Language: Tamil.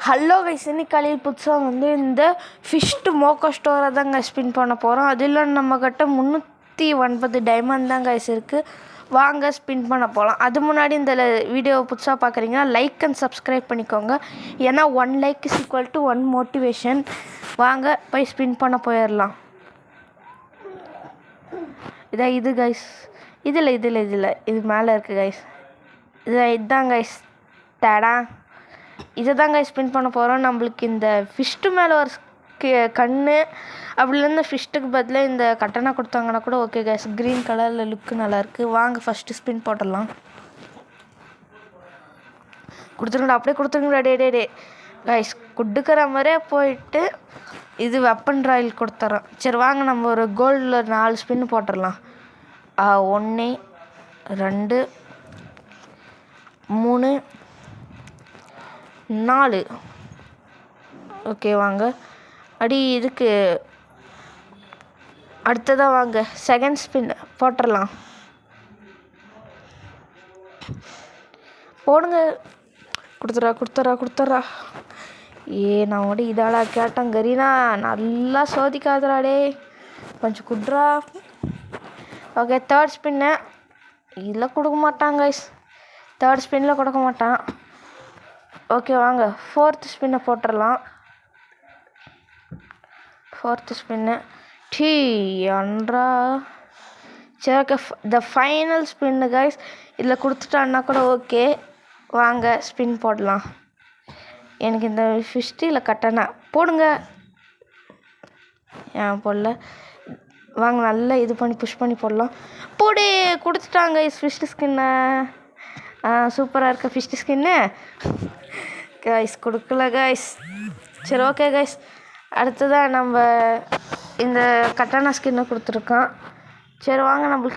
ஹலோ கைஸ், இன்னைக்கு காலையில் புதுசாக இந்த ஃபிஷ்டு மோக்கோ ஸ்டோரை தான் கைஸ் ஸ்பின் பண்ண போகிறோம். அதில் நம்மக்கிட்ட 309 டைமண்ட் தான் கைஸ் இருக்குது. வாங்க ஸ்பின் பண்ண போகலாம். அது முன்னாடி இந்த வீடியோவை புதுசாக பார்க்குறீங்கன்னா லைக் அண்ட் சப்ஸ்கிரைப் பண்ணிக்கோங்க. ஏன்னா 1 like is equal to 1 motivation. வாங்க போய் ஸ்பின் பண்ண போயிடலாம். இது கைஸ், இதில் இது மேலே இருக்குது கைஸ். இதுதான் கைஸ் டேடா. இதை தான் கைஸ் ஸ்பின் பண்ண போகிறோம். நம்மளுக்கு இந்த ஃபிஷ்ட்டு மேலே ஒரு கண் அப்படிலேருந்து ஃபிஷ்ட்டுக்கு பதிலாக இந்த கட்டணா கொடுத்தாங்கன்னா கூட ஓகே கைஸ். க்ரீன் கலரில் லுக்கு நல்லாயிருக்கு. வாங்க ஃபஸ்ட்டு ஸ்பின் போட்டுடலாம். கொடுத்துருங்கடா, அப்படியே கொடுத்துருங்கடா. டே கைஸ், கொடுக்குற மாதிரியே போயிட்டு இது வெப்பன் ராயல் கொடுத்துறோம். சரி வாங்க நம்ம ஒரு கோல்டில் 4 ஸ்பின் போட்டுடலாம். 1 2 3 4. ஓகே வாங்க இதுக்கு அடுத்ததாக வாங்க செகண்ட் ஸ்பின் போட்டுடலாம். போடுங்க. கொடுத்துறா. நான் கூட இதாடா கேட்டேன் கரீனா, நல்லா சோதிக்காதராடே, கொஞ்சம் குட்ரா. ஓகே தேர்ட் ஸ்பின்னு இதில் கொடுக்க மாட்டாங்க கைஸ். தேர்ட் ஸ்பின்னில் கொடுக்க மாட்டான். ஓகே வாங்க ஃபோர்த் ஸ்பின்னை போட்டுடலாம். ஃபோர்த்து ஸ்பின்னு அன்றா. சரி okay, the final spin guys. இதில் கொடுத்துட்டான்னா கூட ஓகே. வாங்க ஸ்பின் போடலாம். எனக்கு இந்த ஃபிஷ்டில் கட்டணா போடுங்க. போடல. வாங்க நல்லா இது பண்ணி புஷ் பண்ணி போடலாம். போடு, கொடுத்துட்டாங்க ஃபிஷ்டு ஸ்கின்னை. சூப்பராக இருக்க ஃபிஷ்டு ஸ்கின்னு கைஸ். கொடுக்கல கைஸ். சரி ஓகே கைஸ், அடுத்ததாக நம்ம இந்த கட்டானா ஸ்கின்னை கொடுத்துருக்கோம். சரி வாங்க நம்மளுக்கு